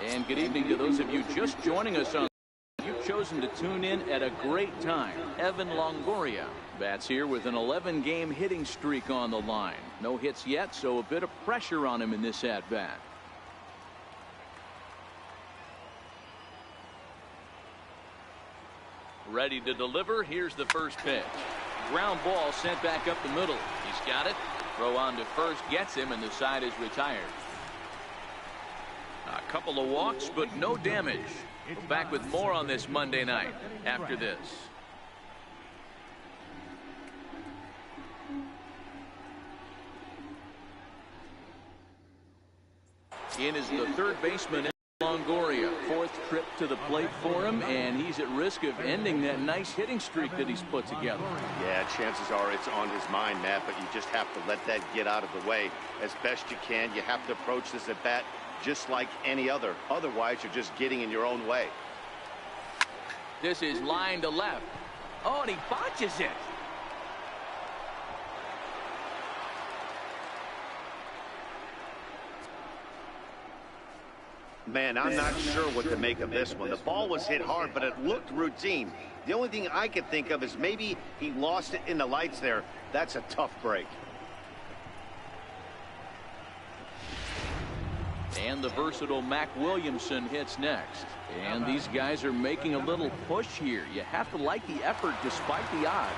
And good evening to those of you just joining us on. You've chosen to tune in at a great time. Evan Longoria bats here with an 11-game hitting streak on the line. No hits yet, so a bit of pressure on him in this at-bat. Ready to deliver. Here's the first pitch. Ground ball sent back up the middle. He's got it. Throw on to first gets him, and the side is retired. A couple of walks, but no damage. We're back with more on this Monday night after this. In is the third baseman, Longoria. Fourth trip to the plate for him, and he's at risk of ending that nice hitting streak that he's put together. Yeah, chances are it's on his mind, Matt, but you just have to let that get out of the way as best you can. You have to approach this at bat just like any other. Otherwise, you're just getting in your own way. This is line to left. Oh, and he botches it. Man, I'm not sure what to make of this one. The ball was hit hard, but it looked routine. The only thing I could think of is maybe he lost it in the lights there. That's a tough break. And the versatile Mac Williamson hits next. And these guys are making a little push here. You have to like the effort despite the odds.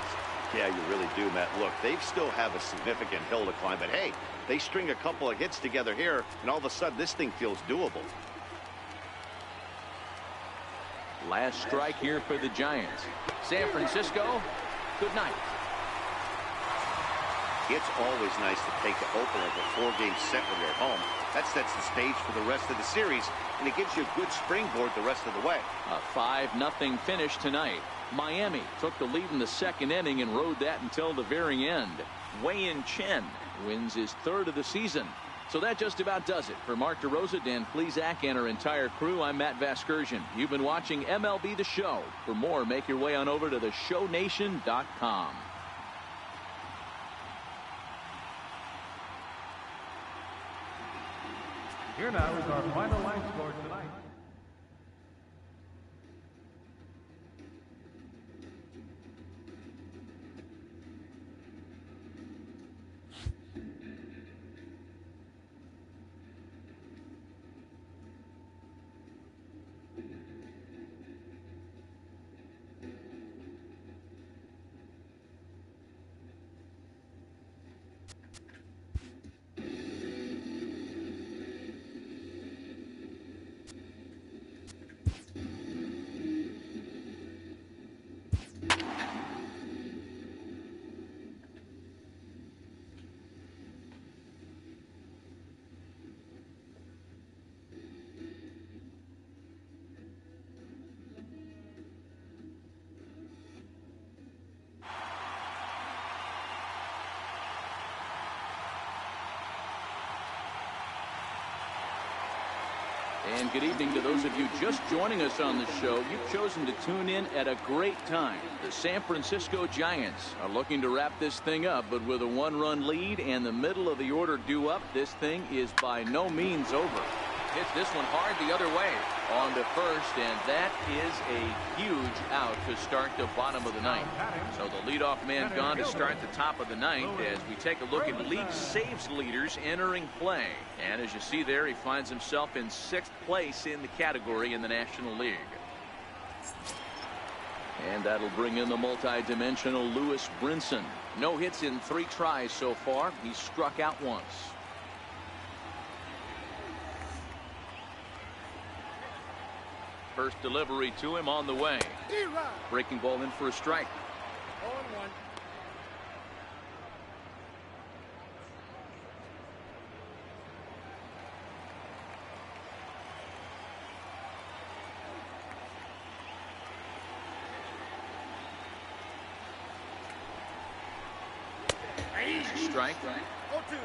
Yeah, you really do, Matt. Look, they still have a significant hill to climb, but hey, they string a couple of hits together here, and all of a sudden this thing feels doable. Last strike here for the Giants. San Francisco, good night. It's always nice to take the opener of a 4-game set when you're at home. That sets the stage for the rest of the series, and it gives you a good springboard the rest of the way. A 5-0 finish tonight. Miami took the lead in the second inning and rode that until the very end. Wei-Yin Chen wins his third of the season. So that just about does it. For Mark DeRosa, Dan Plesac, and our entire crew, I'm Matt Vasgersian. You've been watching MLB The Show. For more, make your way on over to theshownation.com. Here now is our final line score tonight. And good evening to those of you just joining us on the show. You've chosen to tune in at a great time. The San Francisco Giants are looking to wrap this thing up, but with a 1-run lead and the middle of the order due up, this thing is by no means over. Hits this one hard the other way. On to first, and that is a huge out to start the bottom of the ninth. So the leadoff man gone to start the top of the ninth as we take a look at league saves leaders entering play. And as you see there, he finds himself in 6th place in the category in the National League. And that'll bring in the multi-dimensional Lewis Brinson. No hits in 3 tries so far. He's struck out once. First delivery to him on the way. Breaking ball in for a strike. 0-1. Strike.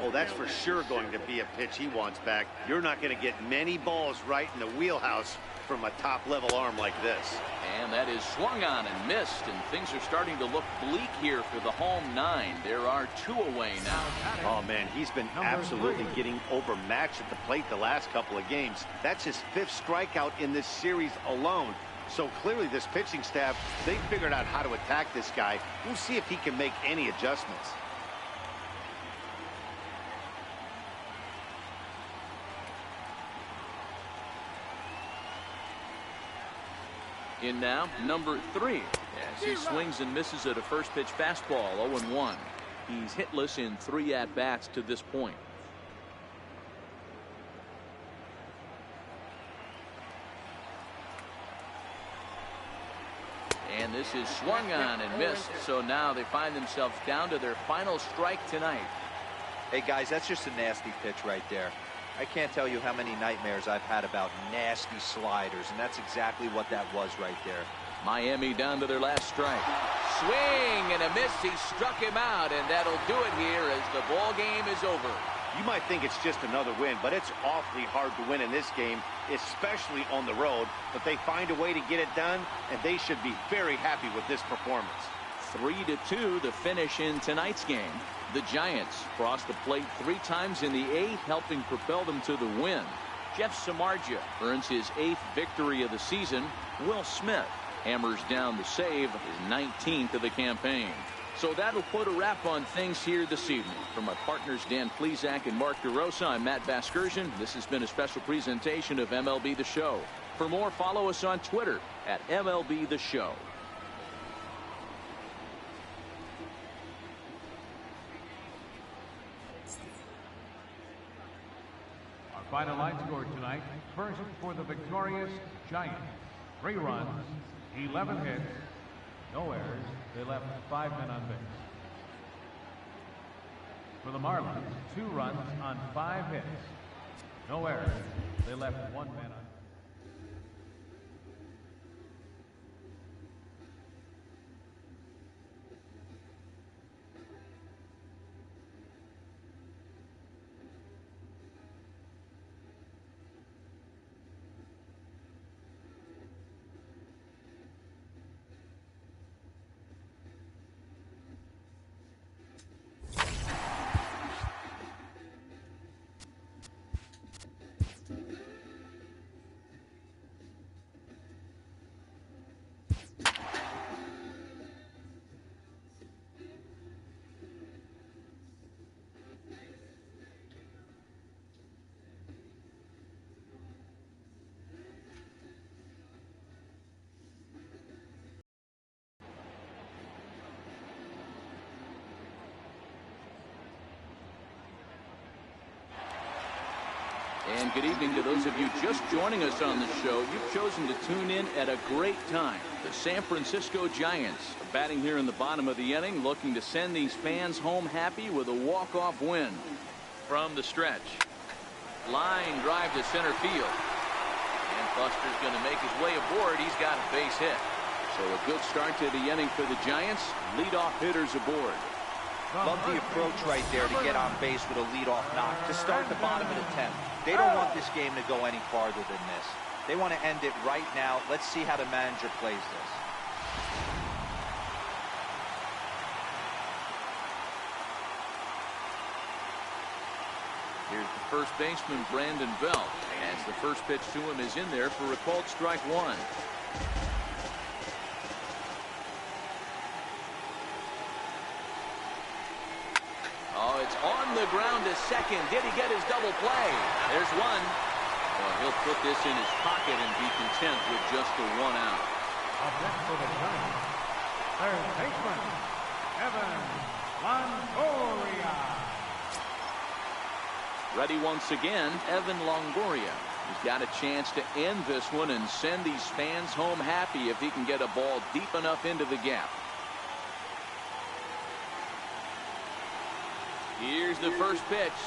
Oh, that's for sure going to be a pitch he wants back. You're not going to get many balls right in the wheelhouse from a top-level arm like this. And that is swung on and missed, and things are starting to look bleak here for the home 9. There are 2 away now. Oh, man, he's been absolutely getting overmatched at the plate the last couple of games. That's his 5th strikeout in this series alone. So clearly this pitching staff, they figured out how to attack this guy. We'll see if he can make any adjustments. In now, number 3, as he swings and misses at a first pitch fastball, 0-1. He's hitless in 3 at-bats to this point. And this is swung on and missed, so now they find themselves down to their final strike tonight. Hey guys, that's just a nasty pitch right there. I can't tell you how many nightmares I've had about nasty sliders, and that's exactly what that was right there. Miami down to their last strike. Swing and a miss. He struck him out, and that'll do it here as the ball game is over. You might think it's just another win, but it's awfully hard to win in this game, especially on the road. But they find a way to get it done, and they should be very happy with this performance. 3-2 the finish in tonight's game. The Giants crossed the plate 3 times in the 8th, helping propel them to the win. Jeff Samardzija earns his 8th victory of the season. Will Smith hammers down the save, his 19th of the campaign. So that'll put a wrap on things here this evening. For my partners Dan Plesac and Mark DeRosa, I'm Matt Vasgersian. This has been a special presentation of MLB The Show. For more, follow us on Twitter at MLB The Show. Our final line score tonight, first for the victorious Giants. 3 runs, 11 hits, no errors. They left 5 men on base. For the Marlins, 2 runs on 5 hits, no errors. They left 1 man on base. And good evening to those of you just joining us on the show. You've chosen to tune in at a great time. The San Francisco Giants are batting here in the bottom of the inning, looking to send these fans home happy with a walk-off win. From the stretch, line drive to center field. And Buster's going to make his way aboard. He's got a base hit. So a good start to the inning for the Giants. Leadoff hitters aboard. Love the approach right there to get on base with a leadoff knock to start the bottom of the 10th. They don't want this game to go any farther than this. They want to end it right now. Let's see how the manager plays this. Here's the first baseman, Brandon Belt, as the first pitch to him is in there for a called strike 1. Oh, it's on the ground to second. Did he get his double play? There's one. Well, he'll put this in his pocket and be content with just the 1 out. Up next for the Giants, third baseman, Evan Longoria. Ready once again, Evan Longoria. He's got a chance to end this one and send these fans home happy if he can get a ball deep enough into the gap. Here's the first pitch.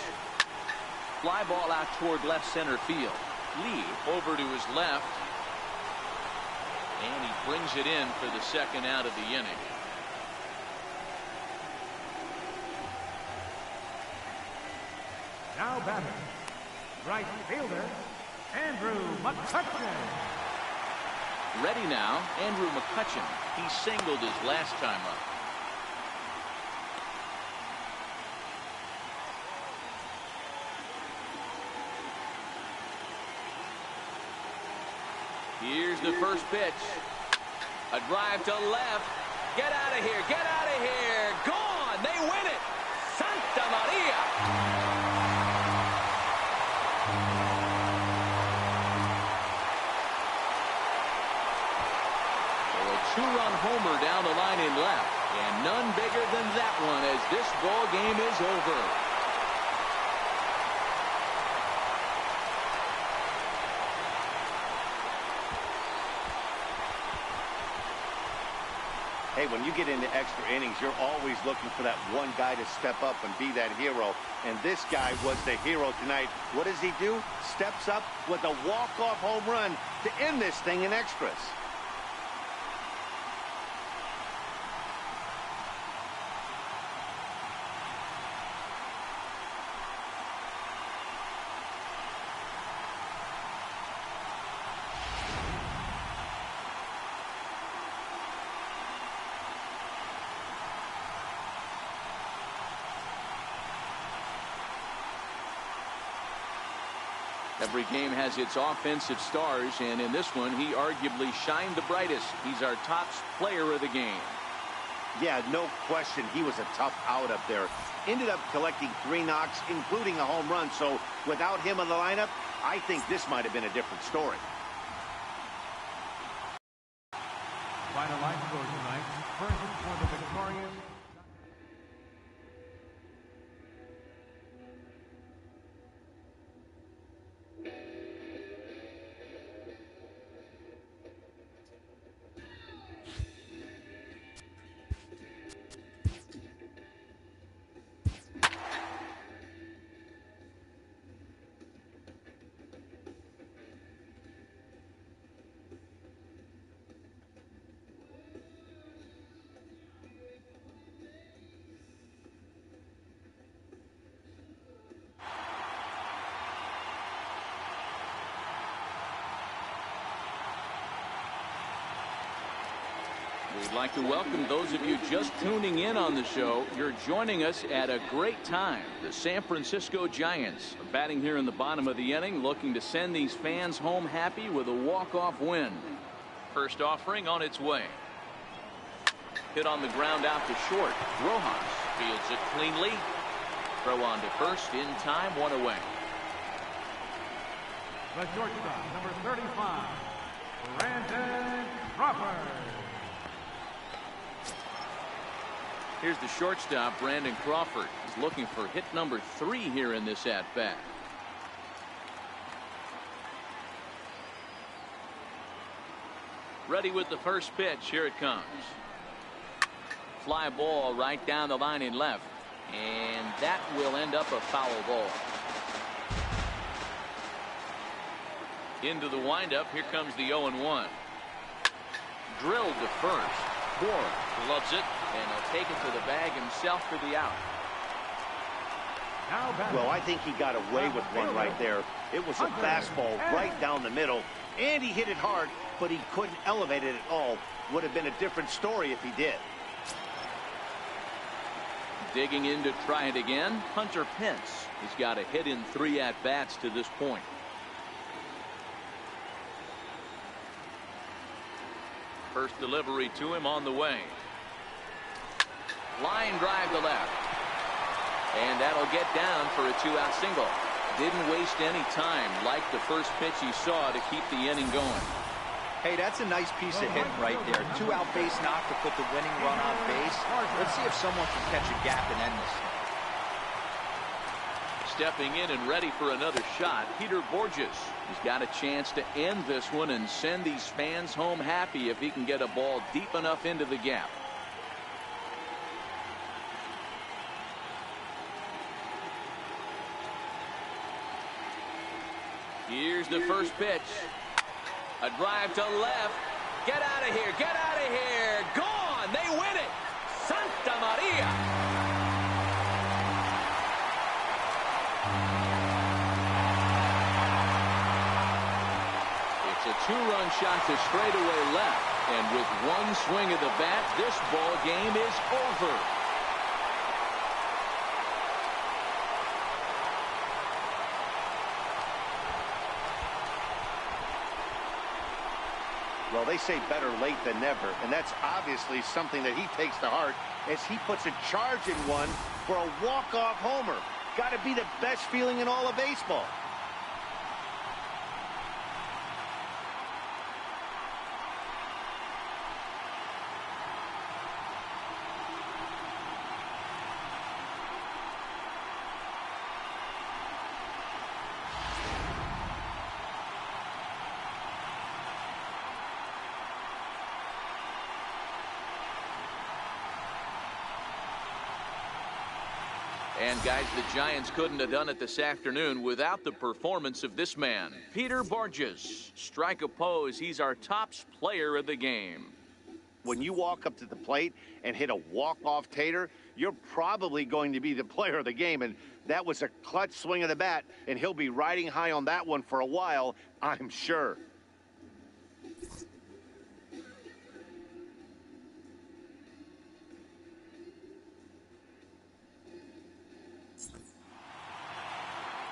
Fly ball out toward left center field. Lee over to his left. And he brings it in for the second out of the inning. Now batting, right fielder, Andrew McCutchen. Ready now, Andrew McCutchen. He singled his last time up. Here's the first pitch. A drive to left. Get out of here. Get out of here. Gone. They win it. Santa Maria. So a two-run homer down the line in left. And none bigger than that one as this ball game is over. Hey, when you get into extra innings, you're always looking for that one guy to step up and be that hero. And this guy was the hero tonight. What does he do? Steps up with a walk-off home run to end this thing in extras. Every game has its offensive stars, and in this one, he arguably shined the brightest. He's our top player of the game. Yeah, no question. He was a tough out up there. Ended up collecting 3 knocks, including a home run. So without him in the lineup, I think this might have been a different story. Final line score tonight. First for the victorious. We'd like to welcome those of you just tuning in on the show. You're joining us at a great time. The San Francisco Giants are batting here in the bottom of the inning, looking to send these fans home happy with a walk-off win. First offering on its way. Hit on the ground out to short. Rojas fields it cleanly. Throw on to first in time, 1 away. The shortstop, number 35, Brandon Crawford. Here's the shortstop, Brandon Crawford. He's looking for hit number 3 here in this at-bat. Ready with the first pitch. Here it comes. Fly ball right down the line in left. And that will end up a foul ball. Into the windup. Here comes the 0-1. Drilled to first. Bohr loves it, and he'll take it to the bag himself for the out. Well, I think he got away with one right there. It was a fastball right down the middle, and he hit it hard, but he couldn't elevate it at all. Would have been a different story if he did. Digging in to try it again, Hunter Pence. He's got a hit in 3 at-bats to this point. First delivery to him on the way. Line drive to left. And that'll get down for a 2-out single. Didn't waste any time, like the first pitch he saw, to keep the inning going. Hey, that's a nice piece of hitting right there. 2-out base knock to put the winning run on base. Let's see if someone can catch a gap and end this thing. Stepping in and ready for another shot, Peter Borges. He's got a chance to end this one and send these fans home happy if he can get a ball deep enough into the gap. Here's the first pitch. A drive to left. Get out of here. Get out of here. Gone. They win it. Santa Maria. a two-run shot to straightaway left. And with one swing of the bat, this ball game is over. Well, they say better late than never, and that's obviously something that he takes to heart as he puts a charge in one for a walk-off homer. Got to be the best feeling in all of baseball. And guys, the Giants couldn't have done it this afternoon without the performance of this man, Peter Borges. Strike oppose, he's our top player of the game. When you walk up to the plate and hit a walk-off tater, you're probably going to be the player of the game. And that was a clutch swing of the bat, and he'll be riding high on that one for a while, I'm sure.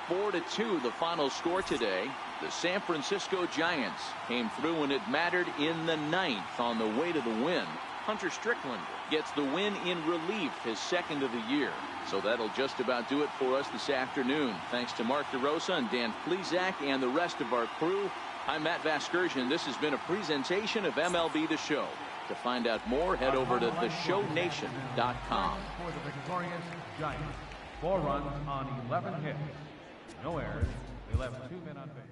Four to 2 the final score today. The San Francisco Giants came through when it mattered in the ninth on the way to the win. Hunter Strickland gets the win in relief, his second of the year. So that'll just about do it for us this afternoon. Thanks to Mark DeRosa and Dan Plesac and the rest of our crew. I'm Matt Vasgersian. This has been a presentation of MLB The Show. To find out more, head over to theshownation.com. For the victorious Giants. 4 runs on 11 hits. No errors. They left 2 men on base.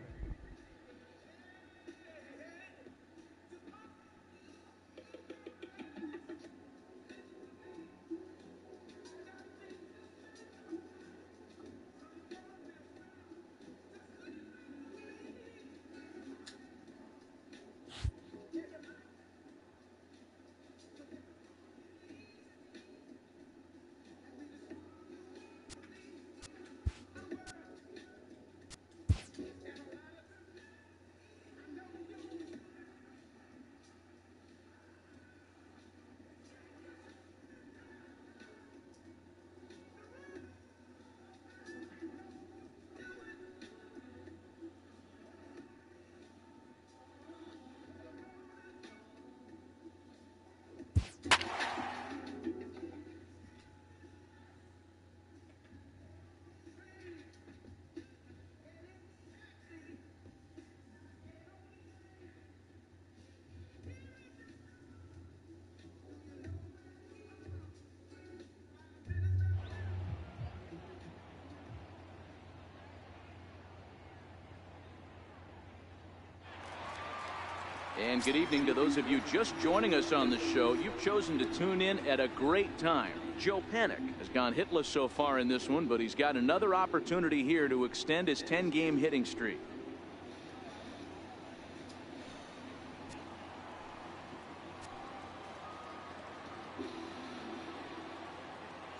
And good evening to those of you just joining us on the show. You've chosen to tune in at a great time. Joe Panik has gone hitless so far in this one, but he's got another opportunity here to extend his 10-game hitting streak.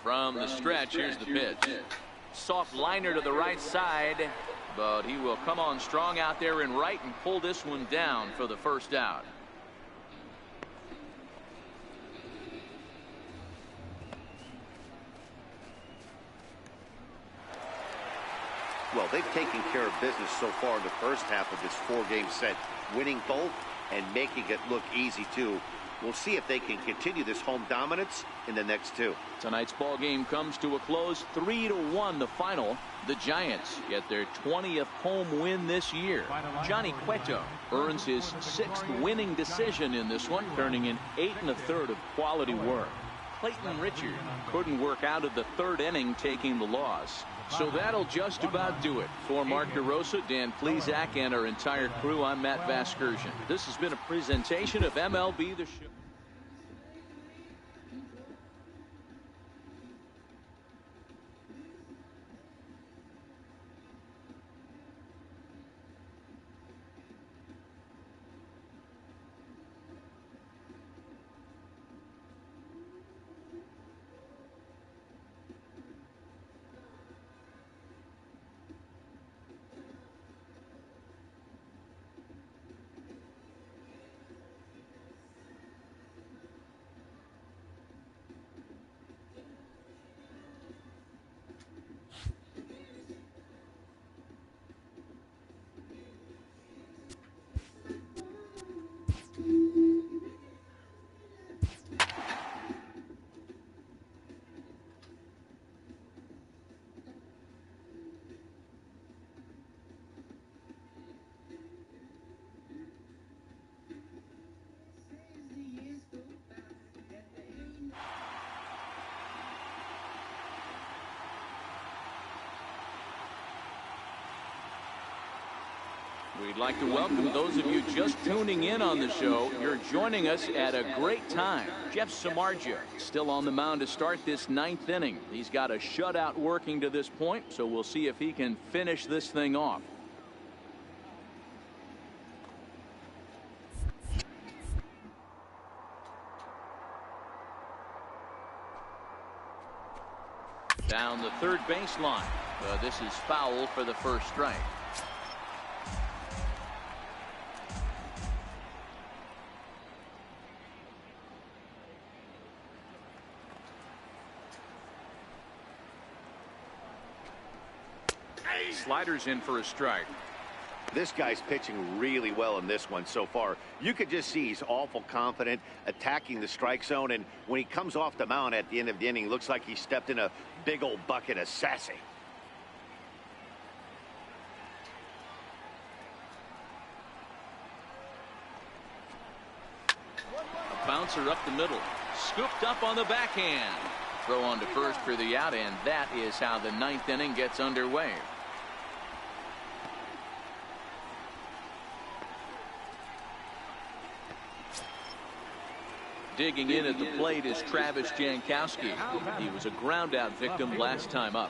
From the stretch, here's the pitch. Soft liner to the right side, but he will come on strong out there in right and pull this one down for the first out. Well, they've taken care of business so far in the first half of this 4-game set, winning both and making it look easy too. We'll see if they can continue this home dominance in the next 2. Tonight's ball game comes to a close, 3-1 the final. The Giants get their 20th home win this year. Johnny Cueto earns his 6th winning decision in this one, turning in 8 1/3 of quality work. Clayton Richard couldn't work out of the 3rd inning, taking the loss. So that'll just about do it. For Mark DeRosa, Dan Plesac, and our entire crew, I'm Matt Vasgersian. This has been a presentation of MLB The Show. We'd like to welcome those of you just tuning in on the show. You're joining us at a great time. Jeff Samardzija still on the mound to start this 9th inning. He's got a shutout working to this point, so we'll see if he can finish this thing off. Down the third baseline. This is foul for the first strike. Sliders in for a strike. This guy's pitching really well in this one so far. You could just see he's awful confident attacking the strike zone, and when he comes off the mound at the end of the inning, looks like he stepped in a big old bucket of sassy. A bouncer up the middle, scooped up on the backhand. Throw on to first for the out, and that is how the 9th inning gets underway. Digging in at the plate is Travis Jankowski. He was a ground out victim last time up.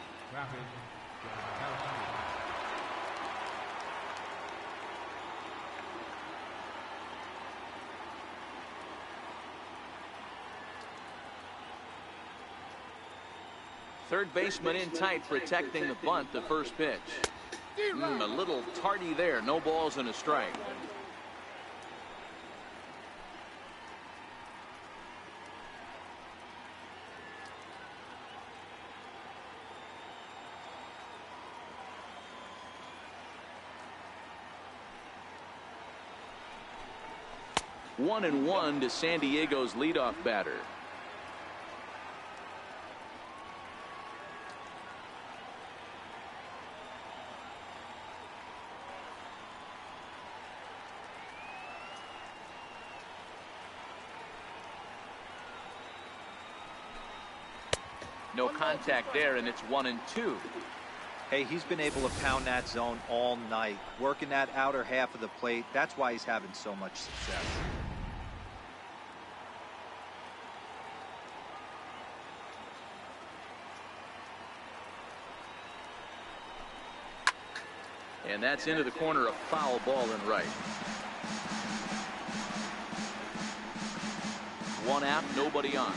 Third baseman in tight, protecting the bunt. The first pitch. A little tardy there. No balls and a strike. One and one to San Diego's leadoff batter. No contact there, and it's 1-2. Hey, he's been able to pound that zone all night, working that outer half of the plate. That's why he's having so much success. And that's into the corner, a foul ball and right. One out, nobody on.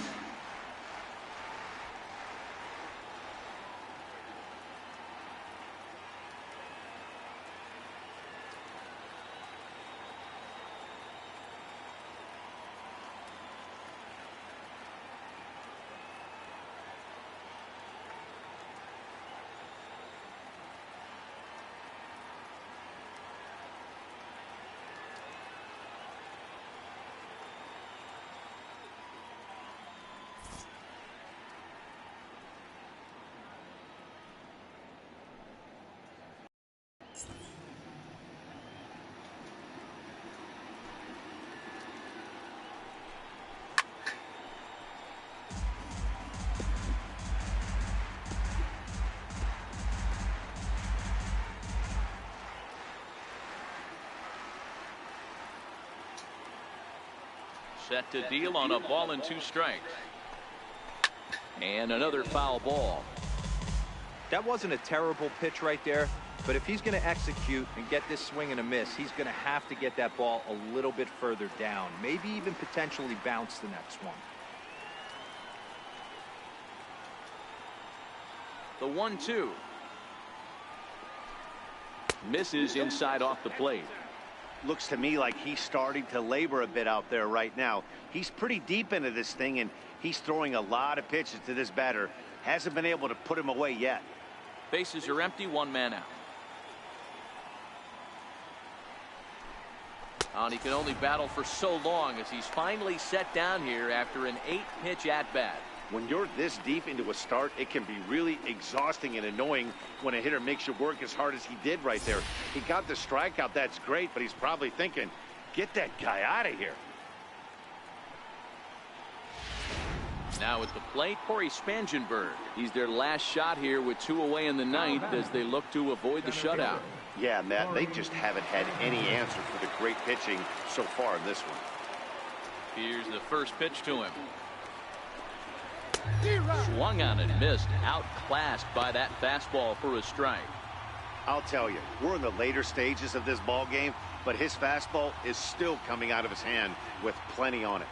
Set to deal on a ball and 2 strikes. And another foul ball. That wasn't a terrible pitch right there, but if he's going to execute and get this swing and a miss, he's going to have to get that ball a little bit further down, maybe even potentially bounce the next one. The 1-2. Misses inside off the plate. Looks to me like he's starting to labor a bit out there right now. He's pretty deep into this thing, and he's throwing a lot of pitches to this batter. Hasn't been able to put him away yet. Bases are empty, 1 man out. And he can only battle for so long as he's finally set down here after an 8-pitch at-bat. When you're this deep into a start, it can be really exhausting and annoying when a hitter makes you work as hard as he did right there. He got the strikeout, that's great, but he's probably thinking, get that guy out of here. Now at the plate, Corey Spangenberg. He's their last shot here with 2 away in the 9th as they look to avoid the shutout. Yeah, Matt, they just haven't had any answer for the great pitching so far in this one. Here's the first pitch to him. Swung on and missed. Outclassed by that fastball for a strike. I'll tell you, we're in the later stages of this ball game, but his fastball is still coming out of his hand with plenty on it.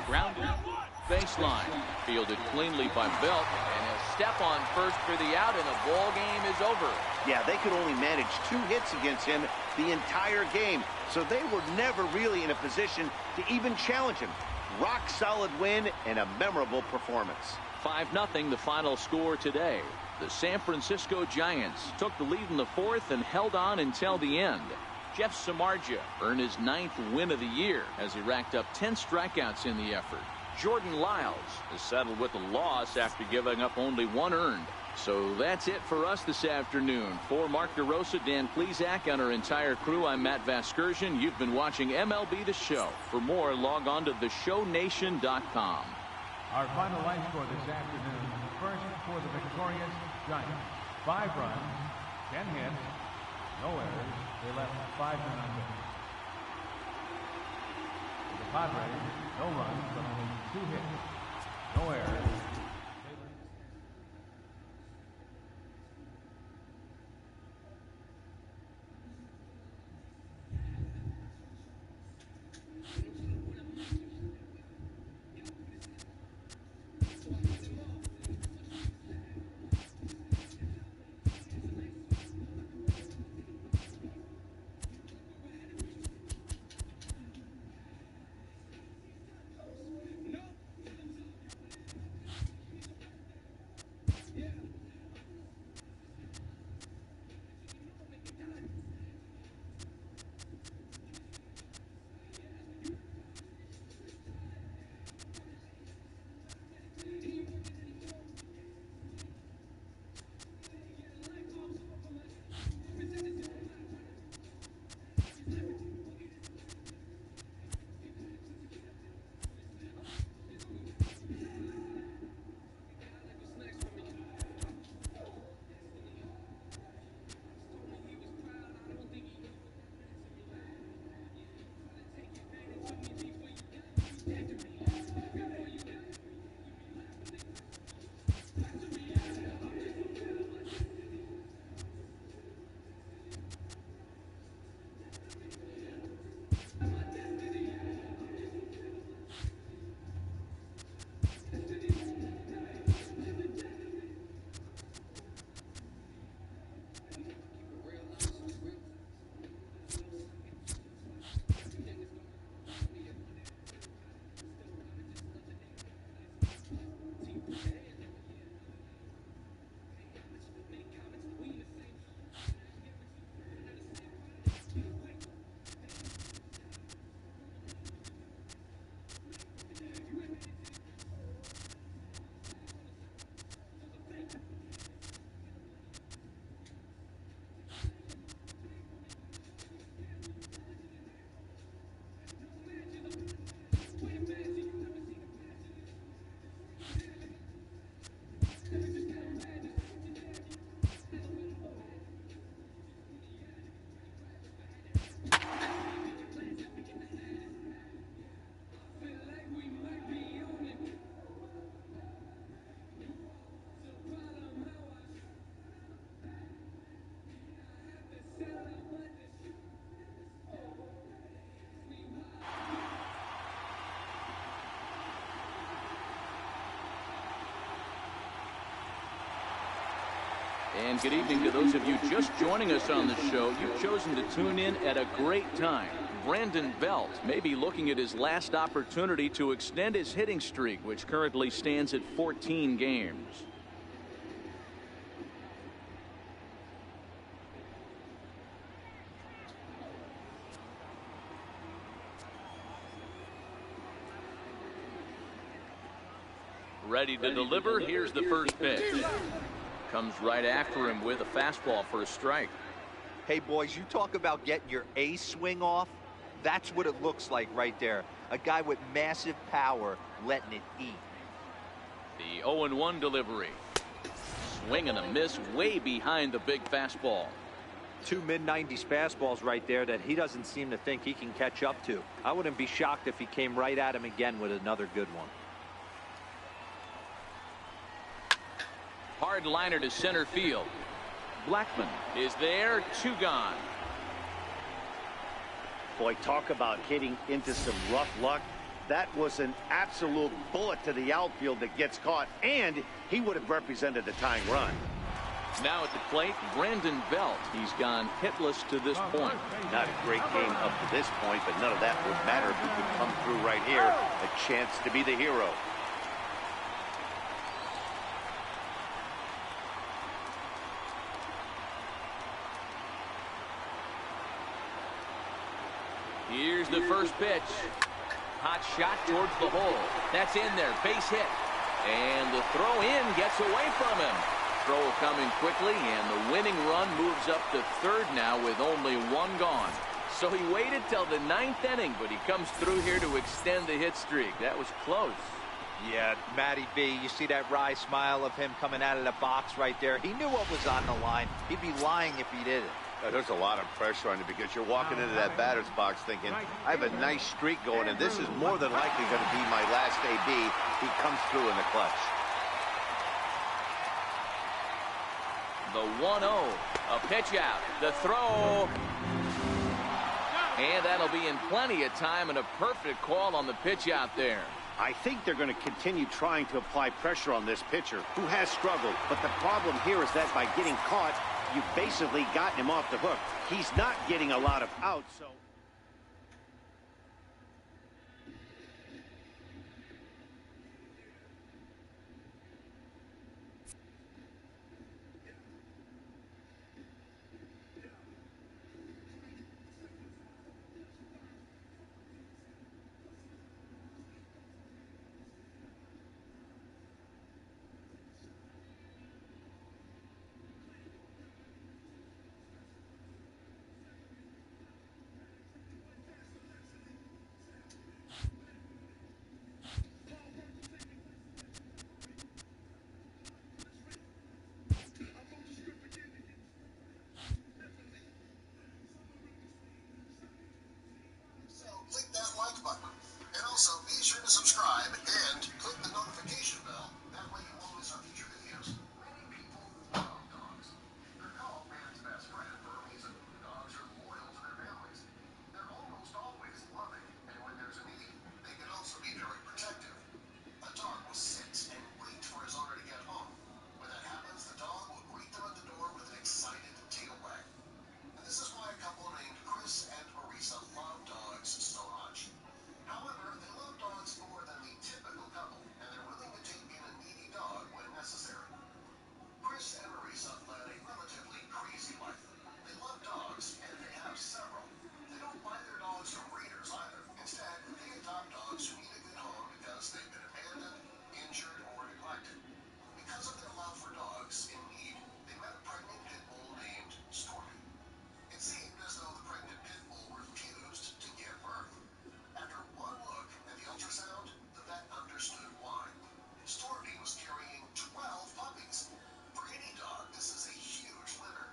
Grounded baseline, fielded cleanly by Belt, and he'll step on first for the out, and the ball game is over. Yeah, they could only manage 2 hits against him the entire game, so they were never really in a position to even challenge him. Rock solid win and a memorable performance. 5-0 the final score today. The San Francisco Giants took the lead in the 4th and held on until the end. Jeff Samardzija earned his 9th win of the year as he racked up 10 strikeouts in the effort. Jordan Lyles is settled with a loss after giving up only 1 earned. So that's it for us this afternoon. For Mark DeRosa, Dan Plesac, and our entire crew, I'm Matt Vasgersian. You've been watching MLB The Show. For more, log on to theshownation.com. Our final line score this afternoon. First for the victorious Giants. 5 runs, 10 hits, no errors. They left 5 men on base. For the Padres, no runs, but only 2 hits, no errors. And good evening to those of you just joining us on the show. You've chosen to tune in at a great time. Brandon Belt may be looking at his last opportunity to extend his hitting streak, which currently stands at 14 games. Ready to deliver. Here's the first pitch. Comes right after him with a fastball for a strike. Hey, boys, you talk about getting your A swing off. That's what it looks like right there. A guy with massive power letting it eat. The 0-1 delivery. Swing and a miss way behind the big fastball. Two mid-90s fastballs right there that he doesn't seem to think he can catch up to. I wouldn't be shocked if he came right at him again with another good one. Hard liner to center field. Blackman is there, 2 gone. Boy, talk about hitting into some rough luck. That was an absolute bullet to the outfield that gets caught, and he would have represented a tying run. Now at the plate, Brandon Belt. He's gone hitless to this point. Not a great game up to this point, but none of that would matter if he could come through right here. A chance to be the hero. Here's the first pitch. Hot shot towards the hole. That's in there. Base hit. And the throw in gets away from him. Throw coming quickly, and the winning run moves up to third now with only 1 gone. So he waited till the 9th inning, but he comes through here to extend the hit streak. That was close. Yeah, Matty B, you see that wry smile of him coming out of the box right there. He knew what was on the line. He'd be lying if he didn't. There's a lot of pressure on you because you're walking into that batter's box thinking, I have a nice streak going, and this is more than likely going to be my last AB. He comes through in the clutch. The 1-0, a pitch out, the throw. And that'll be in plenty of time and a perfect call on the pitch out there. I think they're going to continue trying to apply pressure on this pitcher who has struggled. But the problem here is that by getting caught, you've basically gotten him off the hook. He's not getting a lot of outs, so... Click that like button. And also be sure to subscribe and click the notification bell. That way you won't miss our future videos. Many people love dogs. They're called man's best friend for a reason. Dogs are loyal to their families. They're almost always loving, and when there's a need, they can also be very protective. A dog will sit and wait for his owner to get home. When that happens, the dog will greet them at the door with an excited tail wag. And this is why a couple named Chris and Marissa love dogs so much. However, they love dogs more than the typical couple, and they're willing to take in a needy dog when necessary. Chris and Marissa led a relatively crazy life. They love dogs, and they have several. They don't buy their dogs from breeders either. Instead, they adopt dogs who need a good home because they've been abandoned, injured, or neglected. Because of their love for dogs in need, they met a pregnant pit bull named Stormy. It seemed as though the pregnant pit bull refused to give birth. After one look at the ultrasound, the vet understood why. Stormy was carrying 12 puppies. For any dog, this is a huge litter.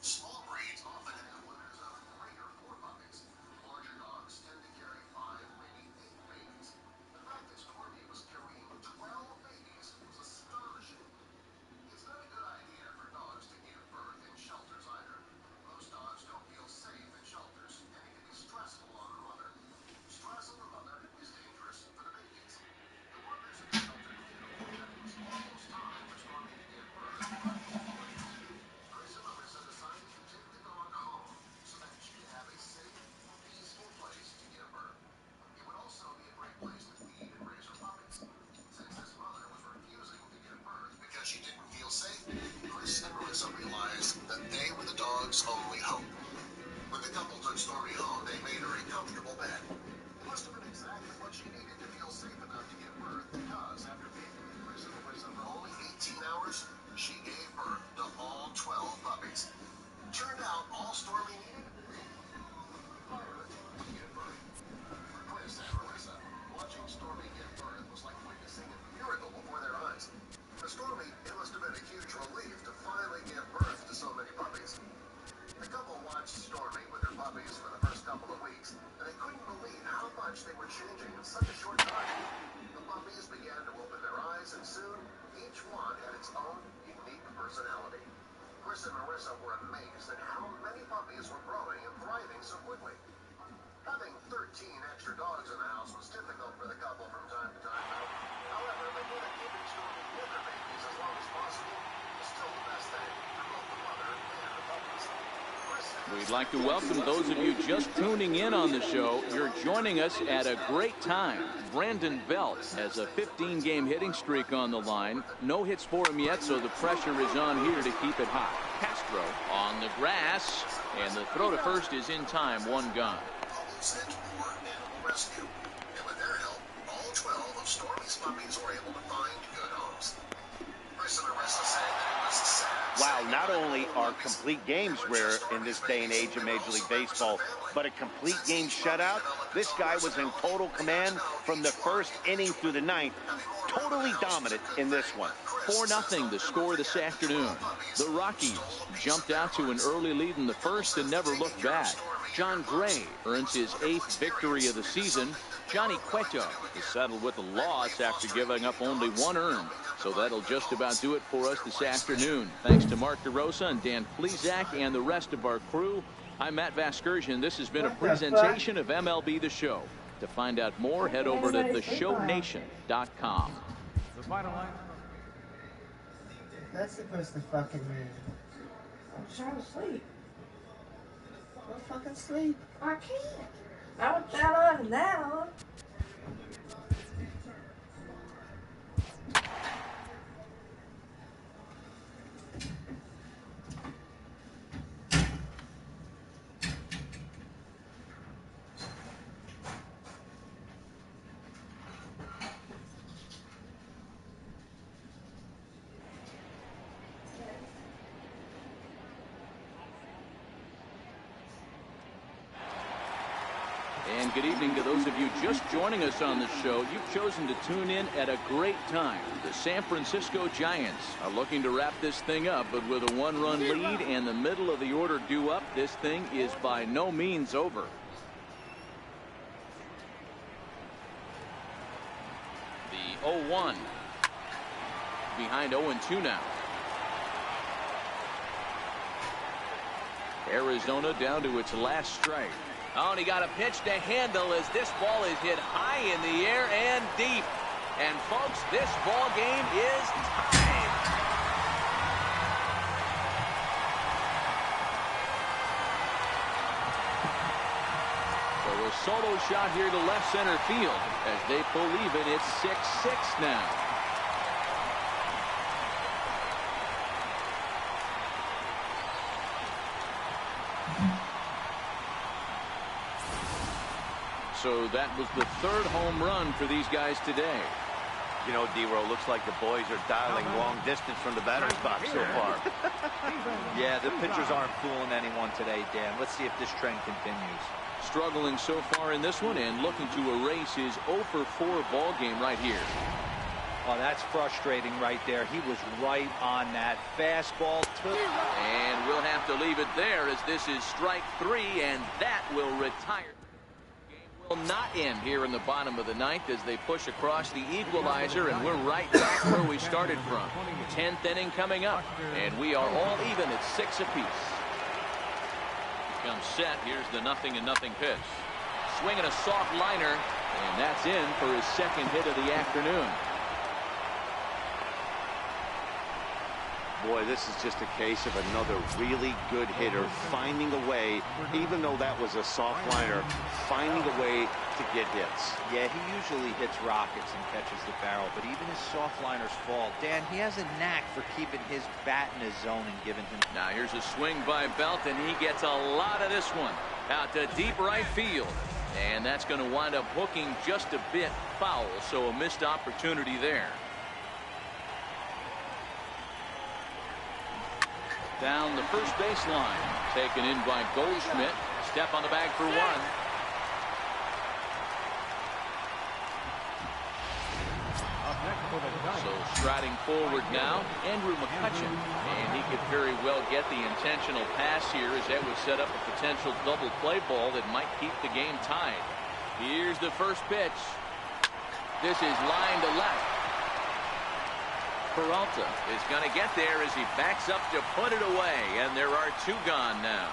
Small breeds often have litters of 3 or 4 puppies. Larger dogs tend to carry 5, maybe 8 babies. The fact that Stormy was carrying 12 babies was astonishing. It's not a good idea for dogs to give birth in shelters either. Most dogs don't feel safe in shelters, and it can be stressful on the mother. Stress on the mother is dangerous for the babies. The mothers in the shelter knew that it was almost time for Stormy to give birth. Chris and Marissa decided to take the dog home so that she could have a safe, peaceful place to give birth. It would also be a great place to feed and raise her puppies. Since this mother was refusing to give birth because she didn't feel safe, Chris and Marissa realized that they were the dog's only hope. When the couple took Stormy home, they made her a comfortable bed. It must have been exactly what she needed to feel safe enough to give birth, because after being with Chris and Marissa for only 18 hours, she gave birth to all 12 puppies. Turned out all Stormy needed to give birth. For Chris and Marissa, watching Stormy give birth was like witnessing a miracle before their eyes. 13 extra dogs in the house was difficult for the couple from time to time, though. However, they knew that keeping Stormy with her babies as long as possible was still the best thing for both the mother and the puppies. We'd like to welcome those of you just tuning in on the show. You're joining us at a great time. Brandon Belt has a 15-game hitting streak on the line. No hits for him yet, so the pressure is on here to keep it hot. Castro on the grass, and the throw to first is in time. One gone. Sent for animal rescue. And with their help, all 12 of Stormy's puppies were able to find good homes. Chris and Arissa say that it was sad. Wow, not only are complete games rare in this day and age of Major League Baseball, but a complete game shutout. This guy was in total command from the first inning through the ninth. Totally dominant in this one. 4-0 the score this afternoon. The Rockies jumped out to an early lead in the first and never looked back. John Gray earns his 8th victory of the season. Johnny Cueto is settled with a loss after giving up only 1 earned. So that'll just about do it for us this afternoon. Thanks to Mark DeRosa and Dan Plesac and the rest of our crew. I'm Matt Vasgersian. This has been a presentation of MLB The Show. To find out more, head over to theshownation.com. The final line. That's supposed to fucking mean. I'm trying to sleep. Go fucking sleep. I can't. I was that on and that on. And good evening to those of you just joining us on the show. You've chosen to tune in at a great time. The San Francisco Giants are looking to wrap this thing up, but with a 1-run lead and the middle of the order due up, this thing is by no means over. The 0-1 behind 0-2 now. Arizona down to its last strike. Oh, and he got a pitch to handle as this ball is hit high in the air and deep. And, folks, this ball game is tied. So a solo shot here to left center field as they believe it. It's 6-6 now. So that was the 3rd home run for these guys today. You know, D-Row, looks like the boys are dialing long distance from the batter's box so far. Yeah, the pitchers aren't fooling anyone today, Dan. Let's see if this trend continues. Struggling so far in this one and looking to erase his 0-4 ball game right here. Oh, that's frustrating right there. He was right on that fastball. And we'll have to leave it there as this is strike 3, and that will retire. Will not end here in the bottom of the 9th as they push across the equalizer, and we're right back where we started from. 10th inning coming up, and we are all even at 6 apiece. Comes set. Here's the 0-0 pitch. Swinging a soft liner, and that's in for his 2nd hit of the afternoon. Boy, this is just a case of another really good hitter finding a way, even though that was a soft liner, finding a way to get hits. Yeah, he usually hits rockets and catches the barrel, but even his soft liners fall. Dan, he has a knack for keeping his bat in his zone and giving him. Now here's a swing by Belt, and he gets a lot of this one out to deep right field. And that's going to wind up hooking just a bit foul, so a missed opportunity there. Down the first baseline, taken in by Goldschmidt. Step on the bag for 1. So striding forward now, Andrew McCutchen, and he could very well get the intentional pass here as that would set up a potential double play ball that might keep the game tied. Here's the first pitch. This is line to left. Peralta is going to get there as he backs up to put it away, and there are 2 gone now.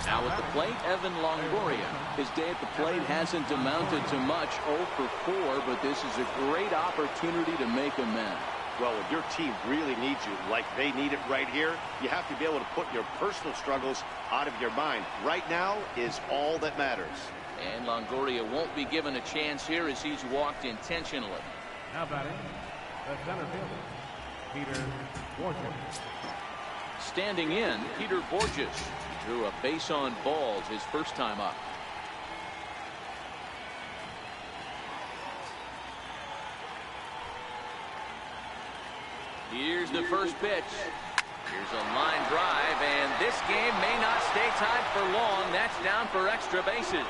Now at the plate, Evan Longoria. His day at the plate hasn't amounted to much, 0 for 4, but this is a great opportunity to make amends. Well, if your team really needs you like they need it right here, you have to be able to put your personal struggles out of your mind. Right now is all that matters. And Longoria won't be given a chance here as he's walked intentionally. Now batting, the center fielder, Peter Borges. Standing in, Peter Borges. He drew a base on balls his first time up. Here's the first pitch. Here's a line drive, and this game may not stay tied for long. That's down for extra bases.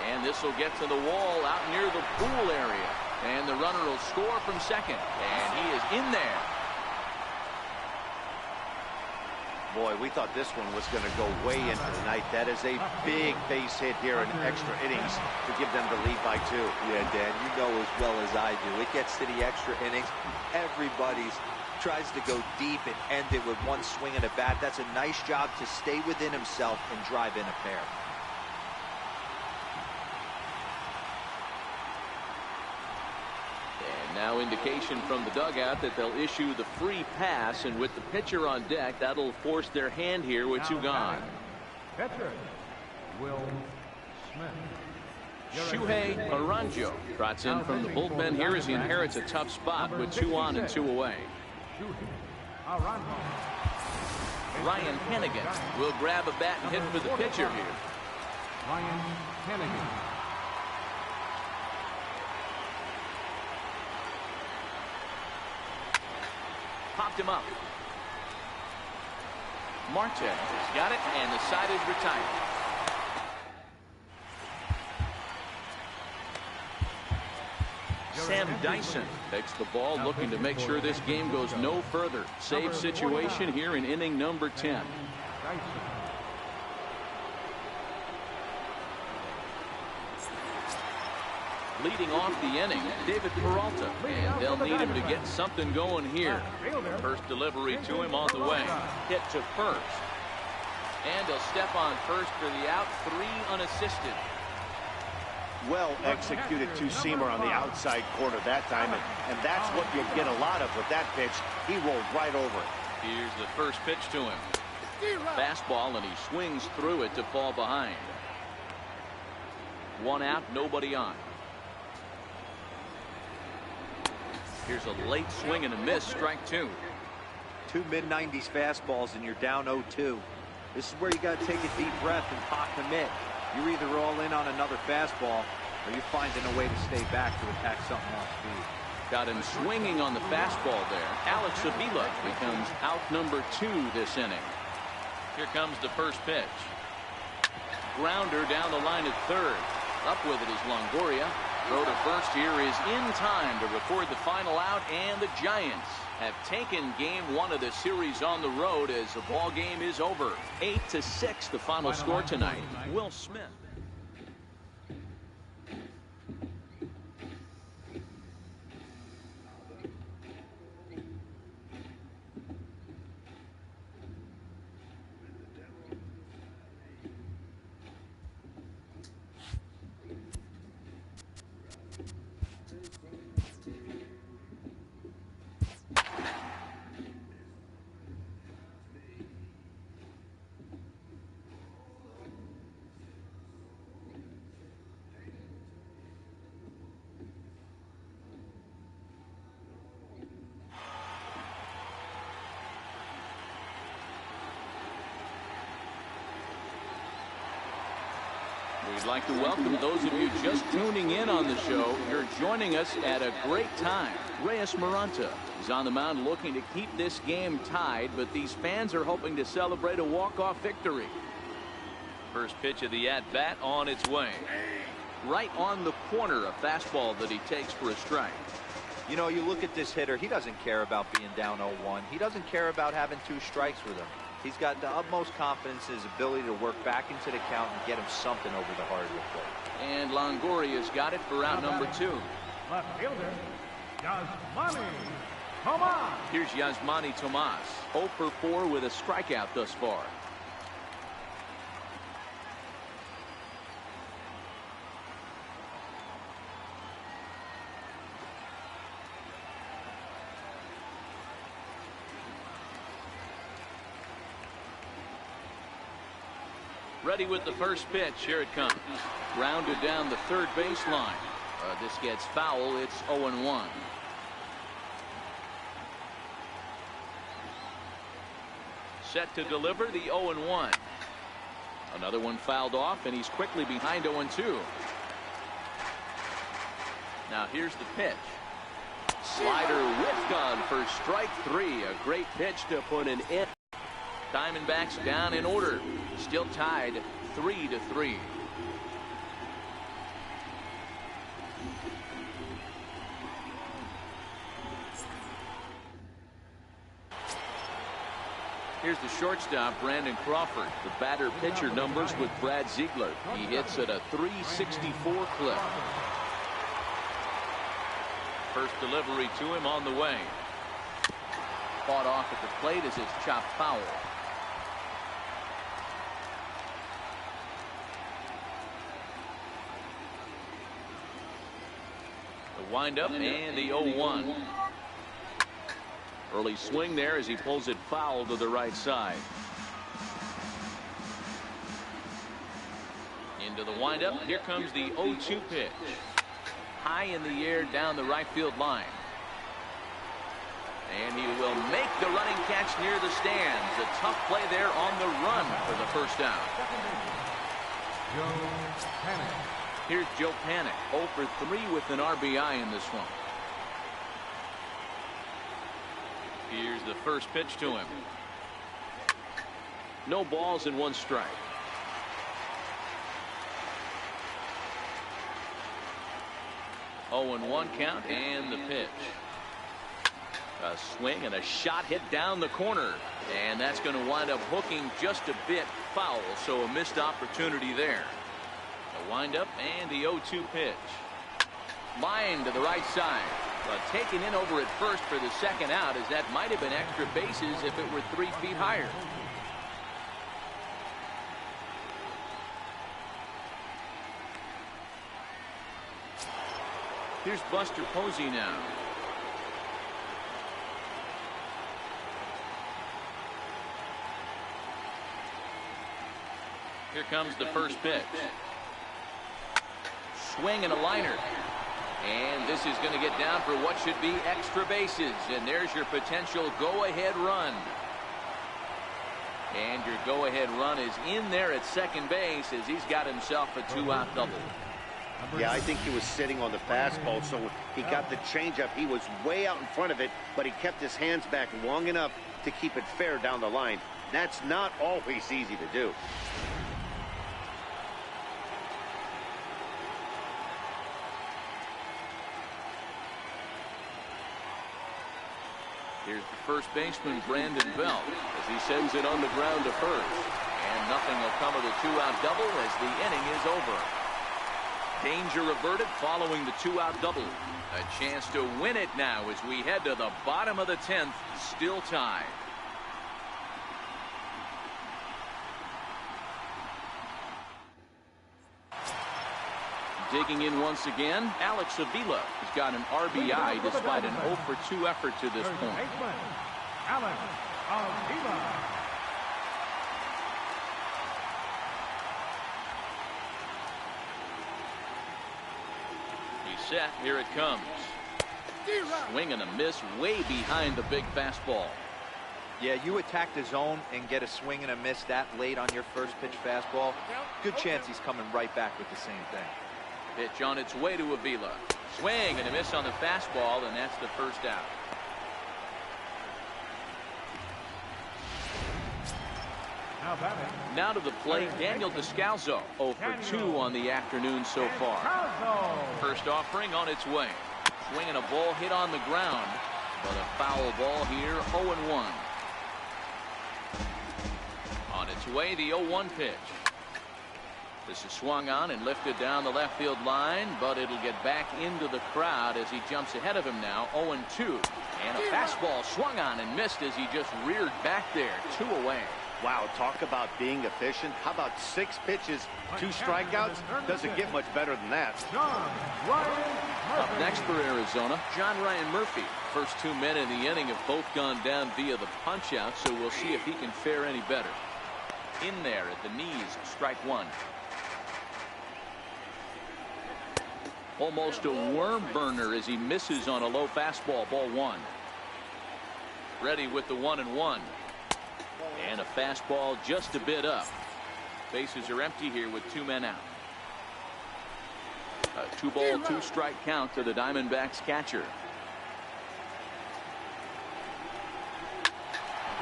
And this will get to the wall out near the pool area. And the runner will score from second. And he is in there. Boy, we thought this one was going to go way into the night. That is a big base hit here in extra innings to give them the lead by 2. Yeah, Dan, you know as well as I do. It gets to the extra innings. Everybody's tries to go deep and end it with one swing and a bat. That's a nice job to stay within himself and drive in a pair. And now indication from the dugout that they'll issue the free pass, and with the pitcher on deck, that'll force their hand here with 2 gone. Pitcher, Will Smith. Shuhei Aranjo trots in from the bullpen here as he inherits a tough spot with 2 on and 2 away. Ryan Hennigan will grab a bat and hit for the pitcher here. Ryan Hennigan. Popped him up. Marte has got it, and the side is retired. Sam Dyson takes the ball, looking to make sure this game goes no further. Save situation here in inning number 10. Leading off the inning, David Peralta, and they'll need him to get something going here. First delivery to him on the way. Hit to first. And he'll step on first for the out, 3 unassisted. Well executed two-seamer on the outside corner that time, and that's what you'll get a lot of with that pitch. He rolled right over it. Here's the first pitch to him. Fastball, and he swings through it to fall behind. 1 out, nobody on. Here's a late swing and a miss, strike 2. 2 mid-90s fastballs and you're down 0-2. This is where you got to take a deep breath and pot commit. You're either all in on another fastball or you're finding a way to stay back to attack something off speed. Got him swinging on the fastball there. Alex Avila becomes out number 2 this inning. Here comes the first pitch. Grounder down the line at third. Up with it is Longoria. Throw to first here is in time to record the final out, and the Giants have taken game 1 of the series on the road as the ball game is over. 8-6 the final score tonight. Will Smith. We'd like to welcome those of you just tuning in on the show. You're joining us at a great time. Reyes Maranta is on the mound looking to keep this game tied, but these fans are hoping to celebrate a walk-off victory. First pitch of the at-bat on its way. Right on the corner, a fastball that he takes for a strike. You know, you look at this hitter, he doesn't care about being down 0-1. He doesn't care about having 2 strikes with him. He's got the utmost confidence in his ability to work back into the count and get him something over the hardwood plate. And Longoria's got it for out number 2. Left fielder, Yasmani Tomas. Here's Yasmani Tomas, 0 for 4 with a strikeout thus far. Ready with the first pitch. Here it comes. Grounded down the third baseline. This gets foul. It's 0-1. Set to deliver the 0-1. Another one fouled off, and he's quickly behind 0-2. Now here's the pitch. Slider whiffed on for strike 3. A great pitch to put an end. Diamondbacks down in order. Still tied 3-3. Here's the shortstop, Brandon Crawford. The batter-pitcher numbers with Brad Ziegler. He hits at a .364 clip. First delivery to him on the way. Fought off at the plate as it's chopped foul. The windup and the 0-1. Early swing there as he pulls it foul to the right side. Into the windup. Here comes the 0-2 pitch. High in the air down the right field line. And he will make the running catch near the stands. A tough play there on the run for the first out. Here's Joe Panik, 0 for 3 with an RBI in this one. Here's the first pitch to him. No balls and 1 strike. Oh, and 1 count and the pitch. A swing and a shot hit down the corner. And that's going to wind up hooking just a bit foul. So a missed opportunity there. The windup and the 0-2 pitch. Line to the right side. Taken in over at first for the second out, as that might have been extra bases if it were 3 feet higher. Here's Buster Posey now. Here comes the first pitch. Swing and a liner. And this is going to get down for what should be extra bases. And there's your potential go-ahead run. And your go-ahead run is in there at second base as he's got himself a 2-out double. Yeah, I think he was sitting on the fastball, so he got the changeup. He was way out in front of it, but he kept his hands back long enough to keep it fair down the line. That's not always easy to do. Here's the first baseman, Brandon Belt, as he sends it on the ground to first. And nothing will come of the 2-out double as the inning is over. Danger averted following the 2-out double. A chance to win it now as we head to the bottom of the 10th, still tied. Digging in once again, Alex Avila has got an RBI despite an 0 for 2 effort to this point. Alex Avila. He's set. Here it comes. Swing and a miss way behind the big fastball. Yeah, you attack the zone and get a swing and a miss that late on your first pitch fastball. Good chance he's coming right back with the same thing. Pitch on its way to Avila. Swing and a miss on the fastball, and that's the first out. Now to the plate, Daniel Descalso, 0 for 2 on the afternoon so far. First offering on its way. Swing and a ball hit on the ground, but a foul ball here, 0-1. On its way, the 0-1 pitch. This is swung on and lifted down the left field line, but it'll get back into the crowd as he jumps ahead of him now, 0-2. And a fastball swung on and missed as he just reared back there, 2 away. Wow, talk about being efficient. How about 6 pitches, 2 strikeouts? Doesn't get much better than that. Up next for Arizona, John Ryan Murphy. First 2 men in the inning have both gone down via the punch out, so we'll see if he can fare any better. In there at the knees, strike one. Almost a worm burner as he misses on a low fastball, ball one. Ready with the 1-1. And a fastball just a bit up. Bases are empty here with 2 men out. A 2-ball, 2-strike count to the Diamondbacks catcher.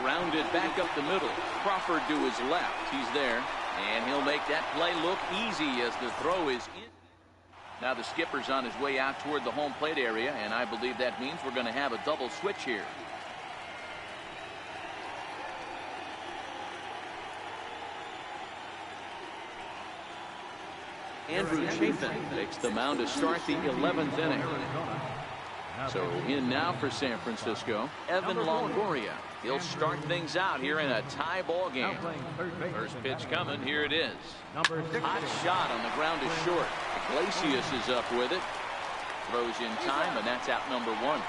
Grounded back up the middle. Crawford to his left. He's there. And he'll make that play look easy as the throw is in. Now the skipper's on his way out toward the home plate area, and I believe that means we're going to have a double switch here. Andrew Chafin takes the mound to start the 11th inning. So in now for San Francisco, Evan Longoria. He'll start things out here in a tie ball game. First pitch coming. Here it is. Hot shot on the ground is short. Iglesias is up with it. Throws in time, and that's out number 1.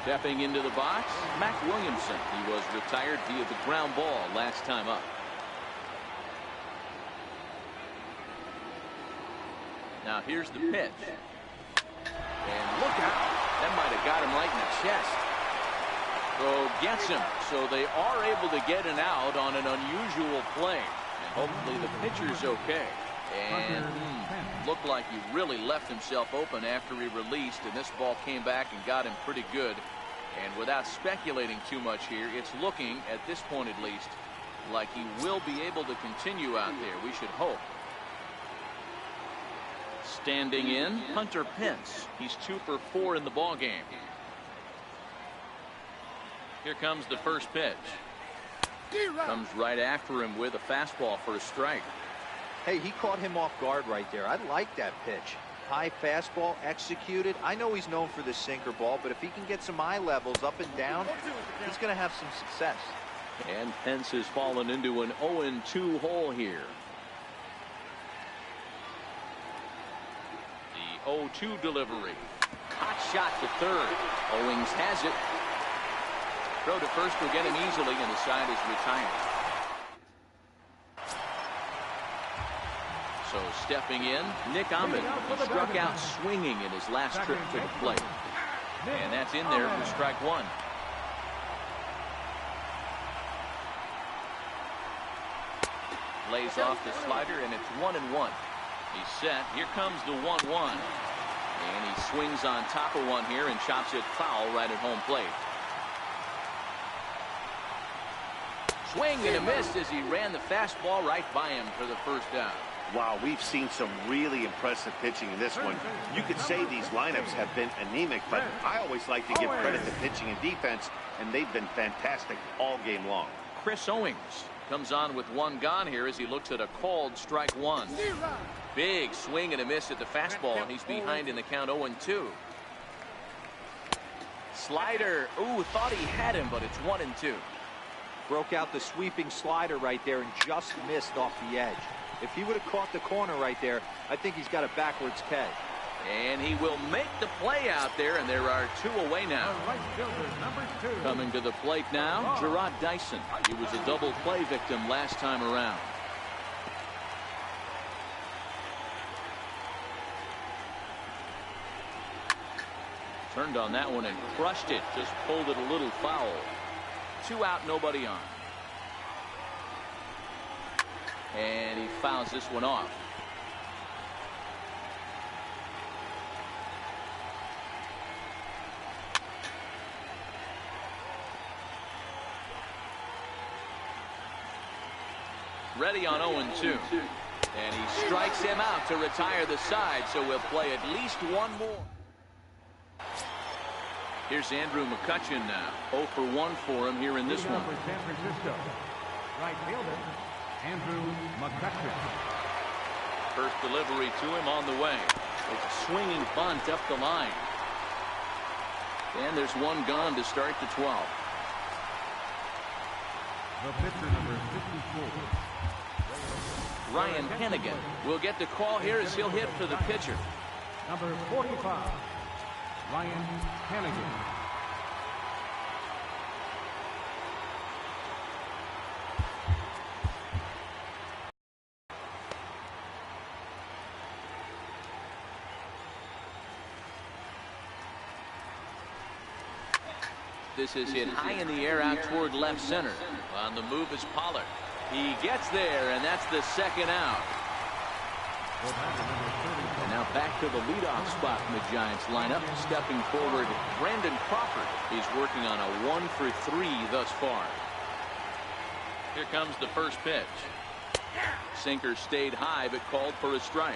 Stepping into the box, Mac Williamson. He was retired via the ground ball last time up. Now here's the pitch. And look out. That might have got him right in the chest. So gets him. So they are able to get an out on an unusual play. And hopefully the pitcher's okay. And looked like he really left himself open after he released. And this ball came back and got him pretty good. And without speculating too much here, it's looking, at this point at least, like he will be able to continue out there. We should hope. Standing in, Hunter Pence. He's 2 for 4 in the ball game. Here comes the first pitch. Comes right after him with a fastball for a strike. Hey, he caught him off guard right there. I like that pitch. High fastball executed. I know he's known for the sinker ball, but if he can get some eye levels up and down, he's going to have some success. And Pence has fallen into an 0-2 hole here. 0-2 delivery. Hot shot to third. Owings has it. Throw to first will get him easily, and the side is retired. So stepping in, Nick Ahmed. He struck out swinging in his last trip to the plate. And that's in there for strike 1. Lays off the slider, and it's 1-1. He's set. Here comes the 1-1. And he swings on top of one here and chops it foul right at home plate. Swing and a miss as he ran the fastball right by him for the first down. Wow, we've seen some really impressive pitching in this one. You could say these lineups have been anemic, but I always like to give credit to pitching and defense, and they've been fantastic all game long. Chris Owings comes on with 1 gone here as he looks at a called strike 1. Big swing and a miss at the fastball, and he's behind in the count 0-2. Slider. Ooh, thought he had him, but it's 1-2. Broke out the sweeping slider right there and just missed off the edge. If he would have caught the corner right there, I think he's got a backwards K. And he will make the play out there, and there are 2 away now. Coming to the plate now, Gerard Dyson. He was a double play victim last time around. Turned on that one and crushed it. Just pulled it a little foul. 2 out, nobody on. And he fouls this one off. Ready on 0-2. And he strikes him out to retire the side, so we'll play at least 1 more. Here's Andrew McCutchen now. 0 for 1 for him here in this one. For San Francisco, right fielder, Andrew McCutchen. First delivery to him on the way. It's a swinging bunt up the line. And there's 1 gone to start the 12th. The pitcher, number 54. Ryan Hennigan will get the call here as he'll hit for the pitcher. Number 45, Ryan Hennigan. This is hit high in the air out toward left center. On the move is Pollard. He gets there, and that's the second out. And now back to the leadoff spot in the Giants lineup. Stepping forward, Brandon Crawford. He's working on a 1-for-3 thus far. Here comes the first pitch. Sinker stayed high, but called for a strike.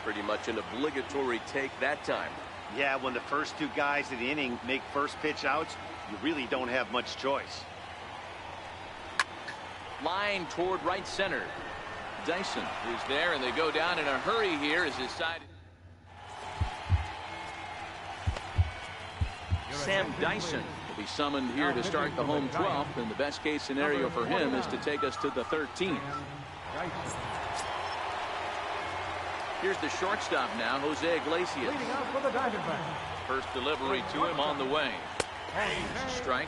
Pretty much an obligatory take that time. Yeah, when the first two guys in the inning make first pitch outs, you really don't have much choice. Line toward right center. Dyson is there, and they go down in a hurry here as his side. Sam Dyson will be summoned here to start the home 12th, and the best case scenario for him is to take us to the 13th. Here's the shortstop now, Jose Iglesias. First delivery to him on the way. Strike.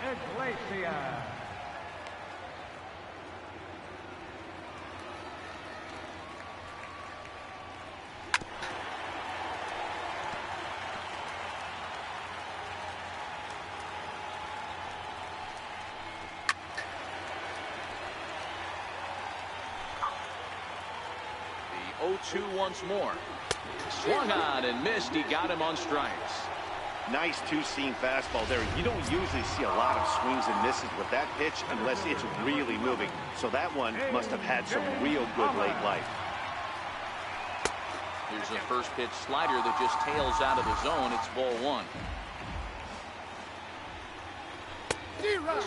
The 0-2 once more. Swung on and missed. He got him on strikes. Nice two-seam fastball there. You don't usually see a lot of swings and misses with that pitch unless it's really moving. So that one must have had some real good late life. Here's a first pitch slider that just tails out of the zone. It's ball one.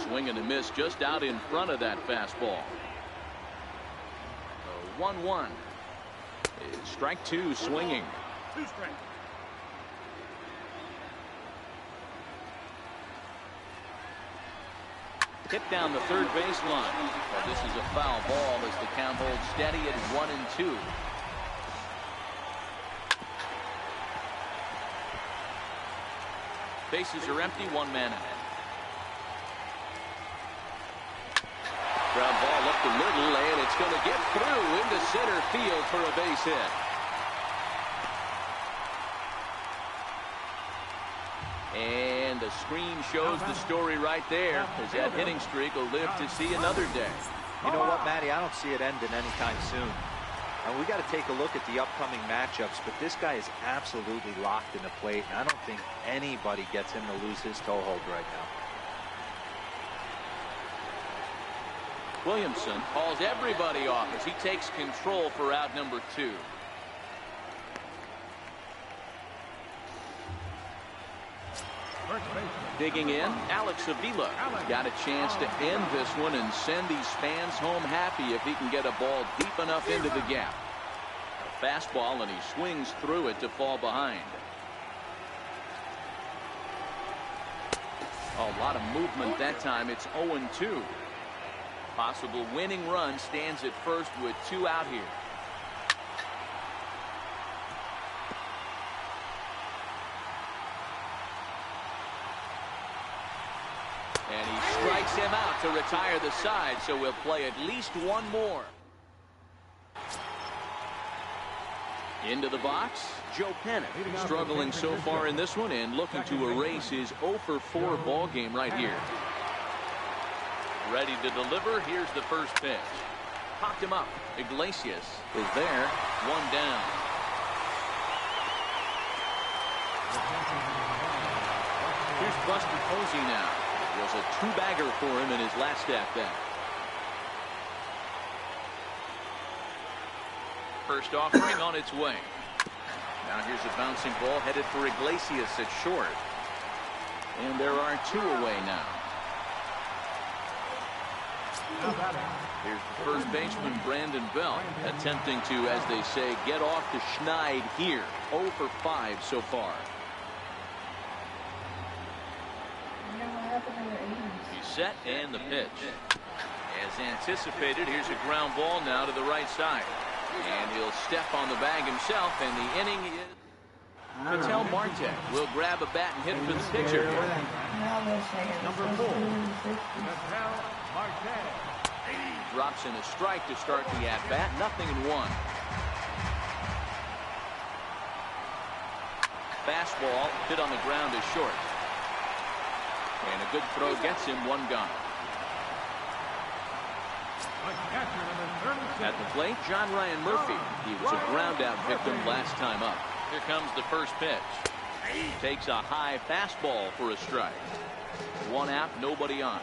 Swing and a miss just out in front of that fastball. 1-1. Strike two, swinging. Hit down the third baseline. Well, this is a foul ball as the count holds steady at 1-2. Bases are empty, one man ahead. Ground ball up the middle, and it's going to get through into center field for a base hit. And the screen shows the story right there, as that hitting streak will live to see another day. You know what, Matty? I don't see it ending anytime soon. And we got to take a look at the upcoming matchups, but this guy is absolutely locked in the plate, and I don't think anybody gets him to lose his toehold right now. Williamson calls everybody off as he takes control for out number 2. Digging in, Alex Avila got a chance to end this one and send these fans home happy if he can get a ball deep enough into the gap. A fastball, and he swings through it to fall behind. A lot of movement that time. It's 0-2. Possible winning run stands at first with 2 out here. And he strikes him out to retire the side, so we'll play at least one more. Into the box, Joe Pennant, struggling so far in this one and looking to erase his 0-for-4 ball game right here. Ready to deliver. Here's the first pitch. Popped him up. Iglesias is there. One down. Here's Buster Posey now. It was a 2-bagger for him in his last at-bat. First offering on its way. Now here's a bouncing ball headed for Iglesias at short. And there are 2 away now. Here's the first baseman, Brandon Belt, attempting to, as they say, get off the schneid here. 0-for-5 so far. He's set, and the pitch. As anticipated, here's a ground ball now to the right side. And he'll step on the bag himself, and the inning is... Tyler Marcotte will grab a bat and hit for the pitcher. Number 4, Tyler Marcotte. Drops in a strike to start the at-bat. 0-1. Fastball hit on the ground is short. And a good throw gets him one gone. At the plate, John Ryan Murphy. He was a ground out victim last time up. Here comes the first pitch. He takes a high fastball for a strike. One out, nobody on.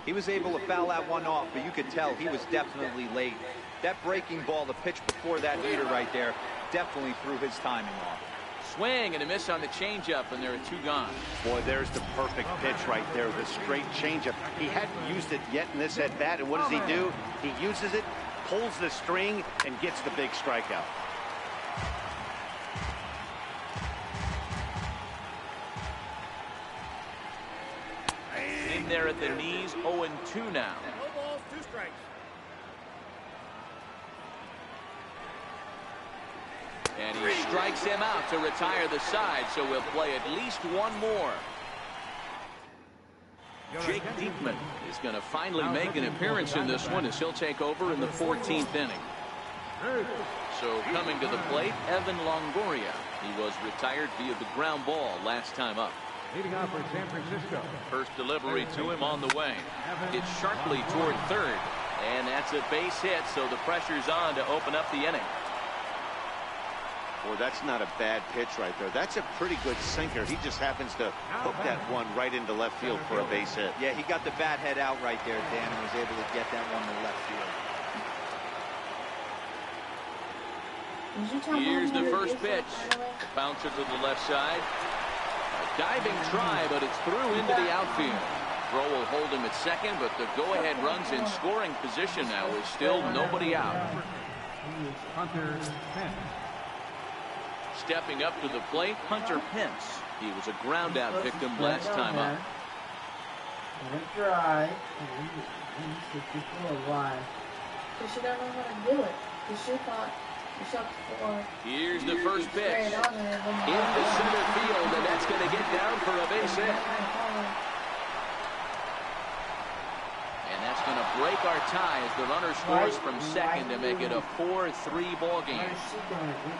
He was able to foul that one off, but you could tell he was definitely late. That breaking ball, the pitch before that heater right there, definitely threw his timing off. Swing and a miss on the changeup, and there are two gone. Boy, there's the perfect pitch right there, the straight changeup. He hadn't used it yet in this at-bat, and what does he do? He uses it, pulls the string, and gets the big strikeout. In there at the knees, 0-2 now. No balls, 2 strikes. And he strikes him out to retire the side, so we'll play at least one more. Jake Diekman is going to finally make an appearance in this one as he'll take over in the 14th inning. So coming to the plate, Evan Longoria. He was retired via the ground ball last time up. Leading off for San Francisco. First delivery to him on the way. It's sharply toward third. And that's a base hit, so the pressure's on to open up the inning. Boy, that's not a bad pitch right there. That's a pretty good sinker. He just happens to hook that one right into left field for a base hit. Yeah, he got the bat head out right there, Dan, and was able to get that one to left field. Here's the first pitch. Bouncer to the left side. A diving try, but it's through into the outfield. Throw will hold him at second, but the go-ahead runs in scoring position now is still nobody out. Hunter Pence. Stepping up to the plate, Hunter Pence. He was a ground-out victim last time up. Let it dry. And for a while. Because she don't know how to do it. Because she thought here's the first pitch. Into center field, and that's going to get down for a base hit. And that's going to break our tie as the runner scores from second to make it a 4-3 ball game.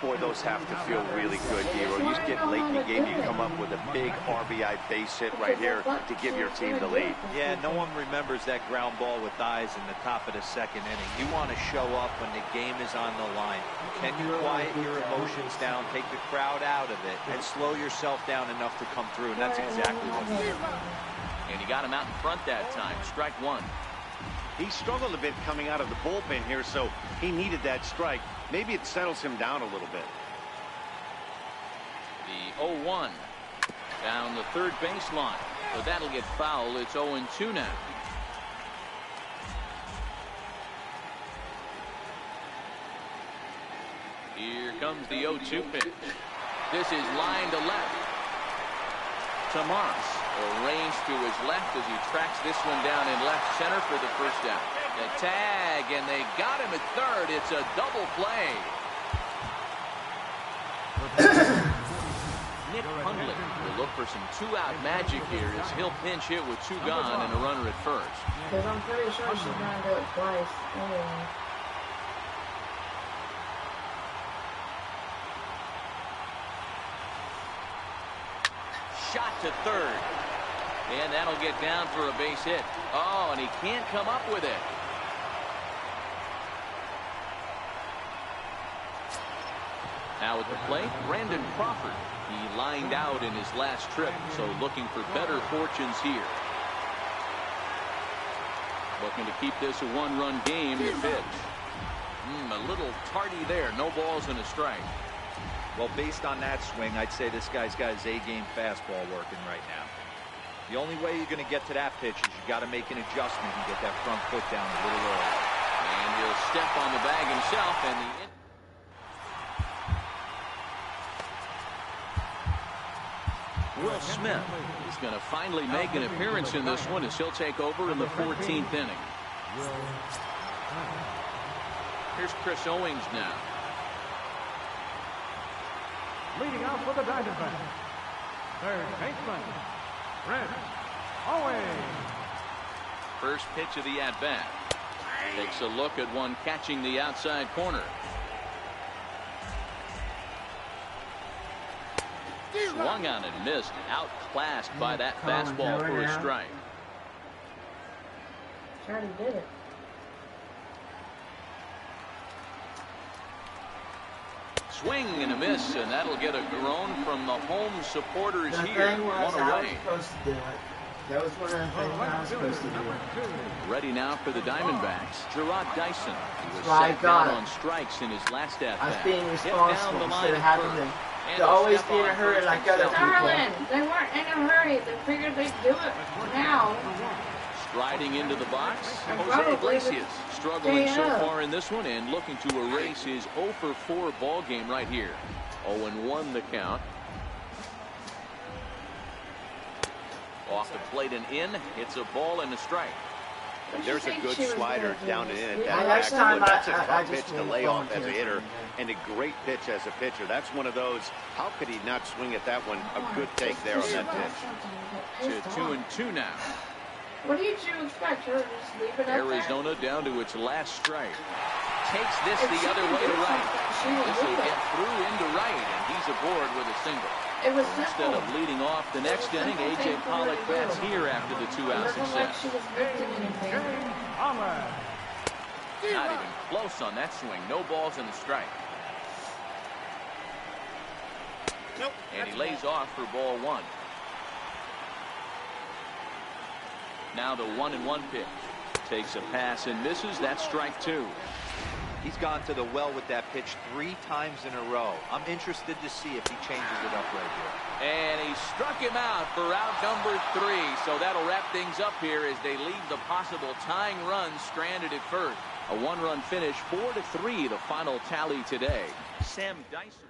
Boy, those have to feel really good, Hero. You get late in the game, you come up with a big RBI base hit right here to give your team the lead. Yeah, no one remembers that ground ball with eyes in the top of the second inning. You want to show up when the game is on the line. Can you quiet your emotions down, take the crowd out of it, and slow yourself down enough to come through? And that's exactly what he did. And he got him out in front that time. Strike one. He struggled a bit coming out of the bullpen here, so he needed that strike. Maybe it settles him down a little bit. The 0-1 down the third baseline. So that'll get foul. It's 0-2 now. Here comes the 0-2 pitch. This is line to left. Tomas arranged to his left as he tracks this one down in left center for the first out. The tag, and they got him at third. It's a double play. Nick Hundley will look for some two-out magic here as he'll pinch hit with two gone and a runner at first. Because I'm pretty sure she's going to do it twice anyway. Shot to third. And that'll get down for a base hit. Oh, and he can't come up with it. Now at the plate, Brandon Crawford. He lined out in his last trip, so looking for better fortunes here. Looking to keep this a one-run game. The pitch. A little tardy there. No balls and a strike. Well, based on that swing, I'd say this guy's got his A-game fastball working right now. The only way you're going to get to that pitch is you got to make an adjustment and get that front foot down a little early. And he'll step on the bag himself, and Will Smith is going to finally make an appearance in this one as he'll take over in the 14th inning. Here's Chris Owings now. Leading off for the Diamondbacks, third baseman, Brent away. First pitch of the at-bat. Takes a look at one catching the outside corner. Swung on and missed. Outclassed by that fastball for a strike. Already did it. Swing and a miss, and that'll get a groan from the home supporters The here. thing was, One I was away. supposed to do it. That was one of the things I was supposed to do. Ready now for the Diamondbacks. Gerard Dyson. He was So I set got down it. on strikes in his last at-bat. I was being Hit responsible down the instead line of having first. to always be in a hurry like other people. Darling, they weren't in a hurry. They figured they'd do it now. Striding into the box, And Jose probably Iglesias struggling so stay up. far in this one and looking to erase his 0 for 4 ball game right here. 0-1 the count. Off the plate and in. It's a ball and a strike. And there's a good slider down and in at Yeah, that next back. time That's a I tough just pitch to won't lay off as a volunteer. hitter, and a great pitch as a pitcher. That's one of those. How could he not swing at that one? A good take there on that pitch. To 2-2 now. What did you expect her to just leave it up there? Arizona down to its last strike. Takes this If the she other can way do to right. something, she will This do will it. get through into right, and he's aboard with a single. It was Instead simple. of leading off the next inning, A.J. Pollock bats here after the It two-out wasn't like success. she was lifting anything. Holland. Not even close on that swing. No balls and a strike. Nope. And he lays off for ball one. Now the 1-1 pitch. Takes a pass and misses. That's strike two. He's gone to the well with that pitch 3 times in a row. I'm interested to see if he changes it up right here. And he struck him out for out number 3. So that'll wrap things up here as they leave the possible tying run stranded at first. A 1-run finish, 4-3, the final tally today. Sam Dyson.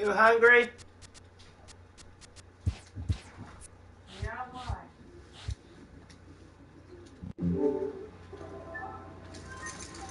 You hungry?